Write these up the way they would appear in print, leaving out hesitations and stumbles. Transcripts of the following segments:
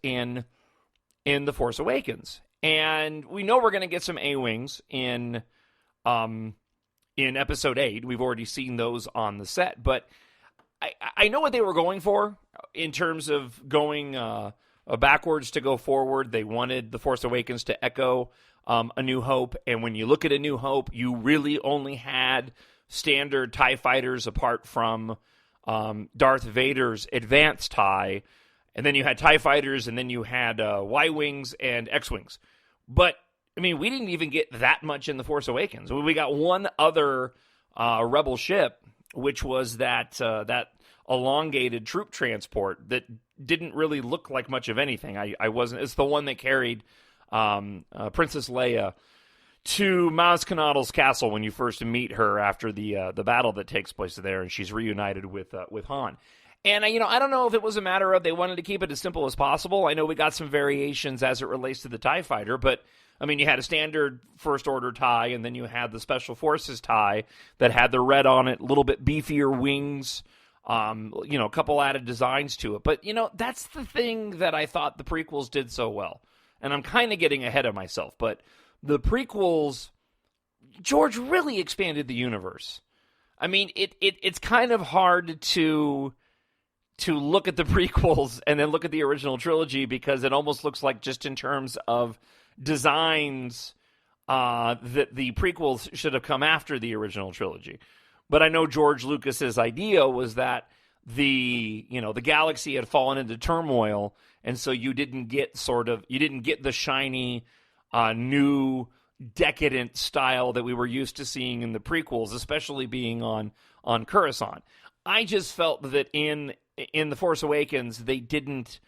in The Force Awakens. And we know we're going to get some A-Wings in Episode 8. We've already seen those on the set. But I know what they were going for in terms of going backwards to go forward. They wanted The Force Awakens to echo A New Hope. And when you look at A New Hope, you really only had standard TIE fighters apart from Darth Vader's advanced TIE. And then you had TIE fighters, and then you had Y-Wings and X-Wings. But, I mean, we didn't even get that much in The Force Awakens. We got one other Rebel ship, which was that elongated troop transport that didn't really look like much of anything. It's the one that carried Princess Leia to Maz Kanata's castle when you first meet her after the battle that takes place there, and she's reunited with Han. And, I don't know if it was a matter of they wanted to keep it as simple as possible. I know we got some variations as it relates to the TIE Fighter, but, I mean, you had a standard First Order TIE, and then you had the Special Forces TIE that had the red on it, a little bit beefier wings, a couple added designs to it. But, that's the thing that I thought the prequels did so well. And I'm kind of getting ahead of myself, but the prequels, George really expanded the universe. I mean, it's kind of hard to look at the prequels and then look at the original trilogy because it almost looks like just in terms of designs that the prequels should have come after the original trilogy. But I know George Lucas's idea was that the galaxy had fallen into turmoil, and so you didn't get the shiny new decadent style that we were used to seeing in the prequels, especially being on Coruscant. I just felt that in The Force Awakens, they didn't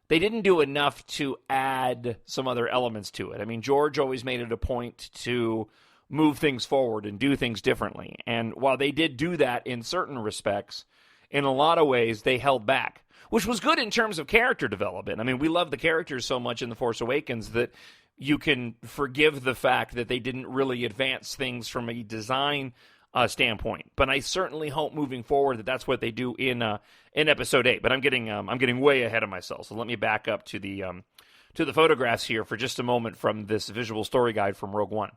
do enough to add some other elements to it. I mean, George always made it a point to move things forward and do things differently. And while they did do that in certain respects, in a lot of ways, they held back, which was good in terms of character development. I mean, we love the characters so much in The Force Awakens that you can forgive the fact that they didn't really advance things from a design standpoint. But I certainly hope moving forward that that's what they do in Episode 8. But I'm getting way ahead of myself. So let me back up to the photographs here for just a moment from this visual story guide from Rogue One.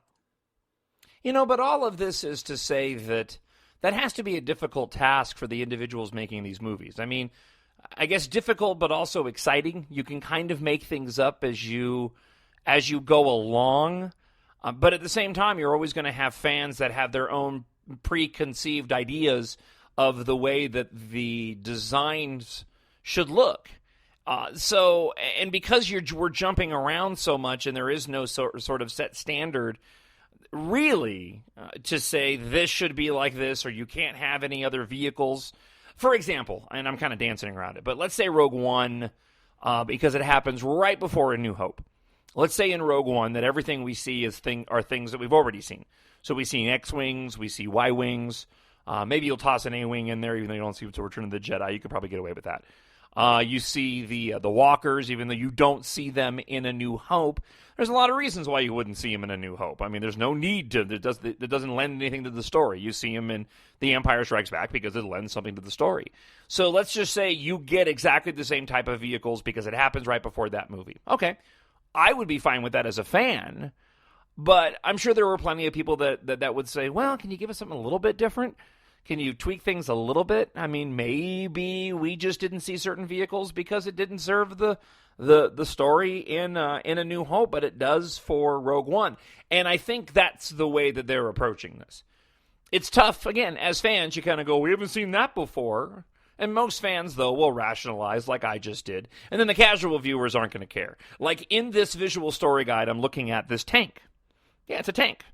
But all of this is to say that has to be a difficult task for the individuals making these movies. I mean, I guess difficult, but also exciting. You can kind of make things up as you go along. But at the same time, you're always going to have fans that have their own preconceived ideas of the way that the designs should look. And because we're jumping around so much and there is no sort of set standard, really, to say this should be like this or you can't have any other vehicles. For example, and I'm kind of dancing around it, but let's say Rogue One, because it happens right before A New Hope. Let's say in Rogue One that everything we see are things that we've already seen. So we see X-Wings, we see Y-Wings. Maybe you'll toss an A-Wing in there, even though you don't see it to Return of the Jedi. You could probably get away with that. You see the Walkers, even though you don't see them in A New Hope. There's a lot of reasons why you wouldn't see them in A New Hope. I mean, there's no need to. It doesn't lend anything to the story. You see them in The Empire Strikes Back because it lends something to the story. So let's just say you get exactly the same type of vehicles because it happens right before that movie. Okay, I would be fine with that as a fan, but I'm sure there were plenty of people that would say, well, can you give us something a little bit different? Can you tweak things a little bit? I mean, maybe we just didn't see certain vehicles because it didn't serve the story in A New Hope, but it does for Rogue One. And I think that's the way that they're approaching this. It's tough, again, as fans, you kind of go, we haven't seen that before. And most fans, though, will rationalize like I just did. And then the casual viewers aren't going to care. Like in this visual story guide, I'm looking at this tank. Yeah, it's a tank.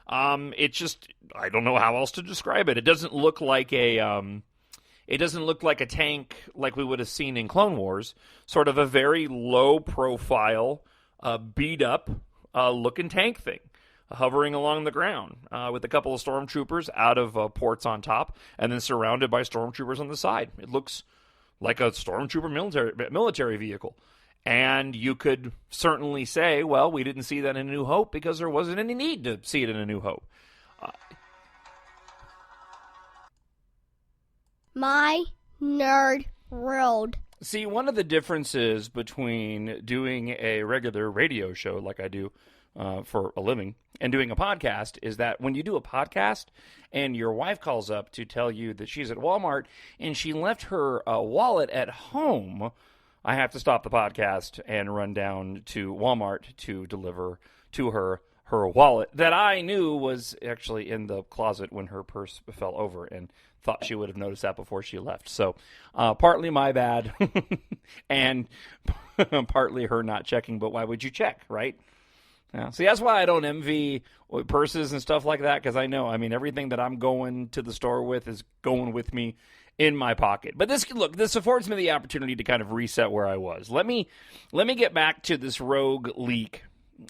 It's just, I don't know how else to describe it. It doesn't look like a tank like we would have seen in Clone Wars. Sort of a very low profile, beat up looking tank thing, hovering along the ground with a couple of stormtroopers out of ports on top, and then surrounded by stormtroopers on the side. It looks like a stormtrooper military vehicle. And you could certainly say, well, we didn't see that in A New Hope because there wasn't any need to see it in A New Hope. My Nerd World. See, one of the differences between doing a regular radio show like I do for a living and doing a podcast is that when you do a podcast and your wife calls up to tell you that she's at Walmart and she left her wallet at home, I have to stop the podcast and run down to Walmart to deliver to her wallet that I knew was actually in the closet when her purse fell over, and thought she would have noticed that before she left. So partly my bad and partly her not checking, but why would you check, right? Yeah. See, that's why I don't envy purses and stuff like that, because I know, I mean, everything that I'm going to the store with is going with me in my pocket. But this affords me the opportunity to kind of reset where I was. Let me get back to this Rogue leak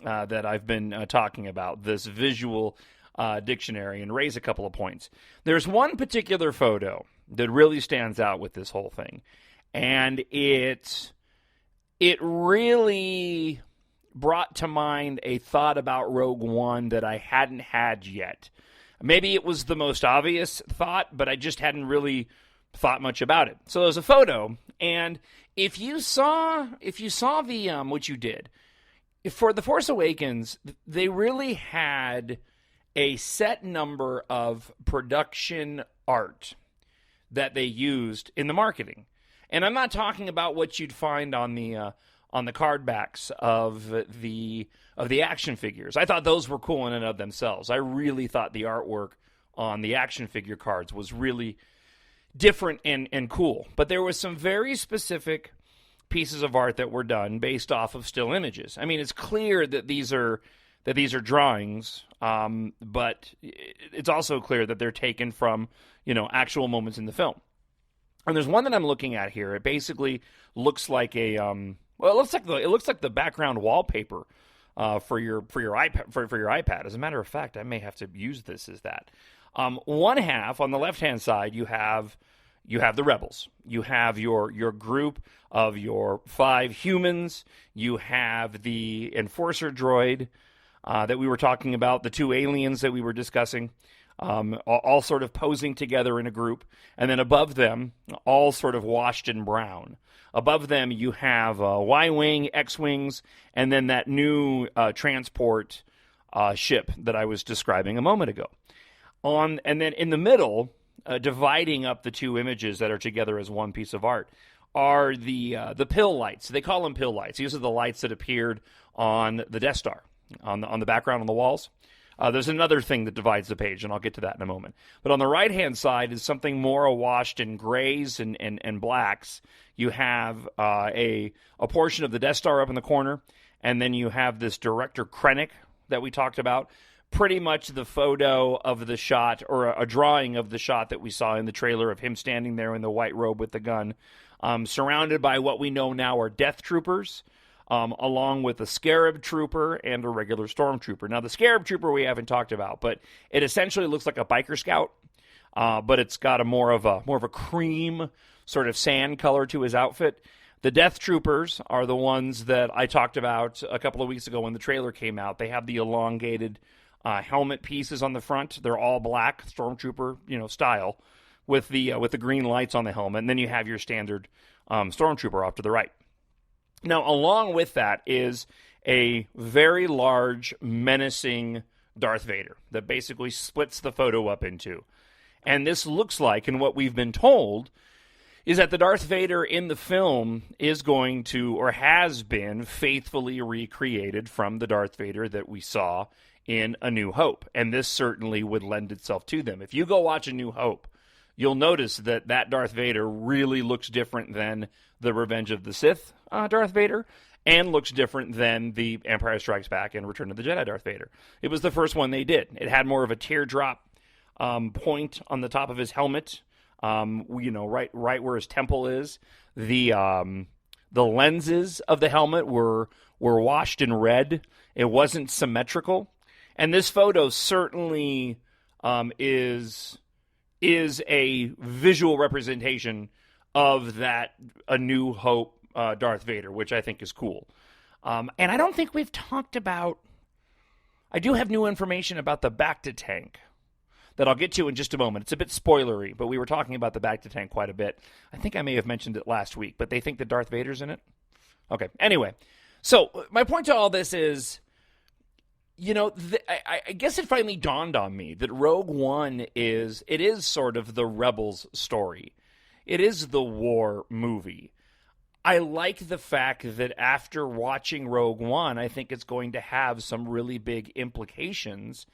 that I've been talking about, this visual dictionary, and raise a couple of points. There's one particular photo that really stands out with this whole thing, and it really brought to mind a thought about Rogue One that I hadn't had yet. Maybe it was the most obvious thought, but I just hadn't really thought much about it. So there's a photo, and if you saw the what you did for The Force Awakens, they really had a set number of production art that they used in the marketing. And I'm not talking about what you'd find on the card backs of the action figures. I thought those were cool in and of themselves. I really thought the artwork on the action figure cards was really different and cool. But there was some very specific pieces of art that were done based off of still images. I mean, it's clear that these are drawings, but it's also clear that they're taken from, actual moments in the film. And there's one that I'm looking at here. It basically looks like it looks like the background wallpaper for your iPad. As a matter of fact, I may have to use this as that. One half on the left-hand side, you have the rebels. You have your group of your 5 humans. You have the enforcer droid that we were talking about, the 2 aliens that we were discussing, all sort of posing together in a group. And then above them, all sort of washed in brown. Above them, you have Y-Wing, X-Wings, and then that new transport ship that I was describing a moment ago. And then in the middle, dividing up the 2 images that are together as one piece of art, are the pill lights. They call them pill lights. These are the lights that appeared on the Death Star, on the background on the walls. There's another thing that divides the page, and I'll get to that in a moment. But on the right-hand side is something more awashed in grays and blacks. You have a portion of the Death Star up in the corner, and then you have this Director Krennic that we talked about. Pretty much the photo of the shot, or a drawing of the shot that we saw in the trailer of him standing there in the white robe with the gun, surrounded by what we know now are Death Troopers, along with a Scarab Trooper and a regular Stormtrooper. Now, the Scarab Trooper we haven't talked about, but it essentially looks like a biker scout, but it's got a more of a cream sort of sand color to his outfit. The Death Troopers are the ones that I talked about a couple of weeks ago when the trailer came out. They have the elongated helmet pieces on the front. They're all black, Stormtrooper, style, with the green lights on the helmet. And then you have your standard Stormtrooper off to the right. Now, along with that is a very large, menacing Darth Vader that basically splits the photo up in 2. And this looks like, and what we've been told, is that the Darth Vader in the film is going to, or has been, faithfully recreated from the Darth Vader that we saw in A New Hope. And this certainly would lend itself to them. If you go watch A New Hope, you'll notice that Darth Vader really looks different than the Revenge of the Sith Darth Vader, and looks different than the Empire Strikes Back and Return of the Jedi Darth Vader. It was the first one they did. It had more of a teardrop point on the top of his helmet, right where his temple is. The lenses of the helmet were washed in red. It wasn't symmetrical. And this photo certainly is a visual representation of that A New Hope Darth Vader, which I think is cool. And I don't think we've talked about... I do have new information about the Bacta tank. that I'll get to in just a moment. It's a bit spoilery, but we were talking about the Bacta tank quite a bit. I think I may have mentioned it last week, but they think that Darth Vader's in it. Okay, anyway. So my point to all this is, I guess it finally dawned on me that Rogue One is sort of the Rebels story. It is the war movie. I like the fact that after watching Rogue One, I think it's going to have some really big implications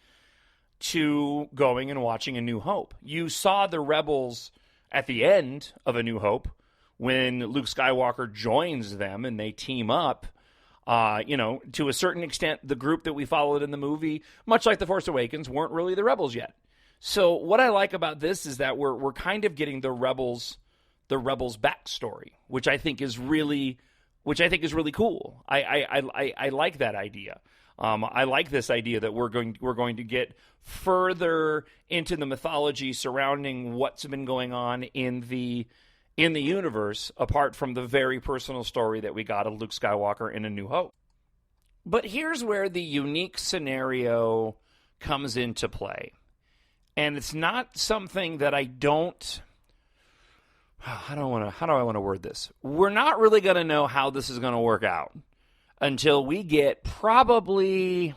to going and watching A New Hope. You saw the Rebels at the end of A New Hope when Luke Skywalker joins them and they team up. To a certain extent, the group that we followed in the movie, much like The Force Awakens, weren't really the Rebels yet. So what I like about this is that we're kind of getting the Rebels backstory, which I think is really cool. I like that idea. I like this idea that we're going to get further into the mythology surrounding what's been going on in the universe, apart from the very personal story that we got of Luke Skywalker in A New Hope. But here's where the unique scenario comes into play. And it's not something that how do I want to word this? We're not really going to know how this is going to work out until we get probably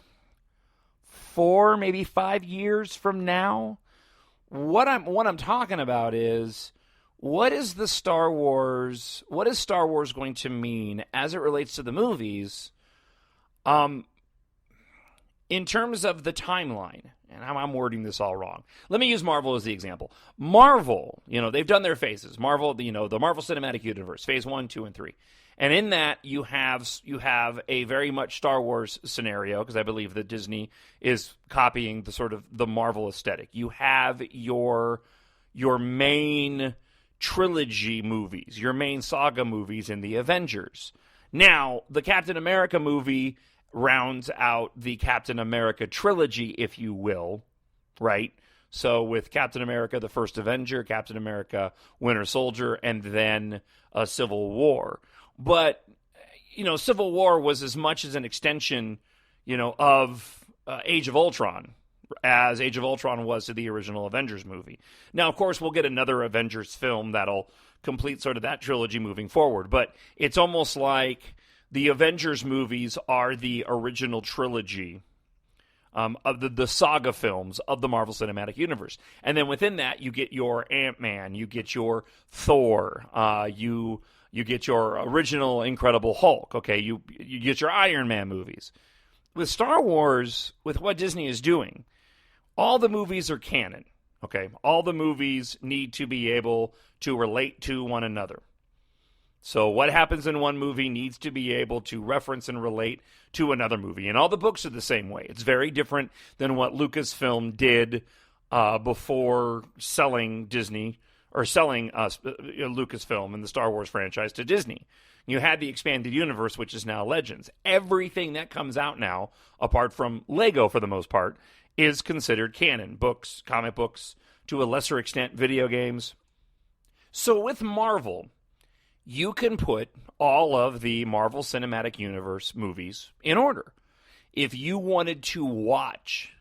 4, maybe 5 years from now. What I'm talking about is, what is Star Wars going to mean as it relates to the movies, in terms of the timeline? And I'm wording this all wrong. Let me use Marvel as the example. Marvel, they've done their phases. Marvel, the Marvel Cinematic Universe, phase 1, 2, and 3. And in that, you have a very much Star Wars scenario, because I believe that Disney is copying the sort of the Marvel aesthetic. You have your main trilogy movies, your main saga movies in the Avengers. Now, the Captain America movie rounds out the Captain America trilogy, if you will, right? So with Captain America, the First Avenger, Captain America, Winter Soldier, and then Civil War. But, Civil War was as much as an extension, of Age of Ultron, as Age of Ultron was to the original Avengers movie. Now, of course, we'll get another Avengers film that'll complete sort of that trilogy moving forward. But it's almost like the Avengers movies are the original trilogy of the saga films of the Marvel Cinematic Universe. And then within that, you get your Ant-Man, you get your Thor, you get your original Incredible Hulk, okay? You get your Iron Man movies. With Star Wars, with what Disney is doing, all the movies are canon, okay? All the movies need to be able to relate to one another. So what happens in one movie needs to be able to reference and relate to another movie. And all the books are the same way. It's very different than what Lucasfilm did before selling Disney, or selling Lucasfilm and the Star Wars franchise to Disney. You had the expanded universe, which is now Legends. Everything that comes out now, apart from Lego for the most part, is considered canon. Books, comic books, to a lesser extent, video games. So with Marvel, you can put all of the Marvel Cinematic Universe movies in order. If you wanted to watch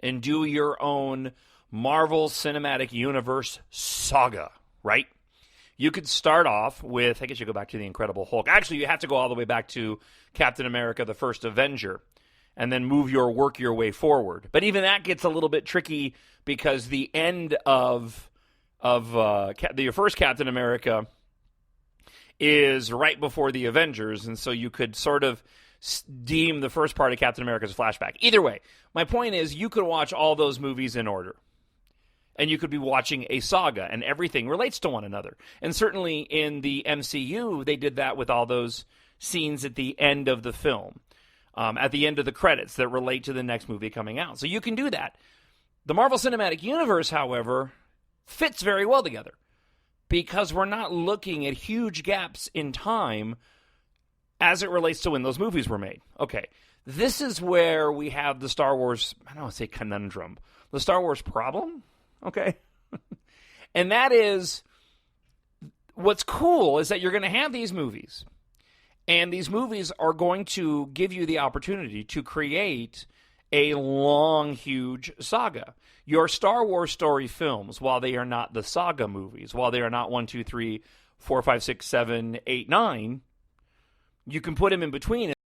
and do your own Marvel Cinematic Universe saga, right? You could start off with, I guess you go back to the Incredible Hulk. Actually, you have to go all the way back to Captain America, the First Avenger, and then work your way forward. But even that gets a little bit tricky, because the end of the first Captain America is right before the Avengers, and so you could sort of deem the first part of Captain America as a flashback. Either way, my point is, you could watch all those movies in order, and you could be watching a saga, and everything relates to one another. And certainly in the MCU, they did that with all those scenes at the end of the film, at the end of the credits, that relate to the next movie coming out. So you can do that. The Marvel Cinematic Universe, however, fits very well together, because we're not looking at huge gaps in time as it relates to when those movies were made. Okay, this is where we have the Star Wars, I don't want to say conundrum, the Star Wars problem, okay? And that is, what's cool is that you're going to have these movies, and these movies are going to give you the opportunity to create a long, huge saga. your Star Wars story films, while they are not the saga movies, while they are not 1, 2, 3, 4, 5, 6, 7, 8, 9, you can put them in between.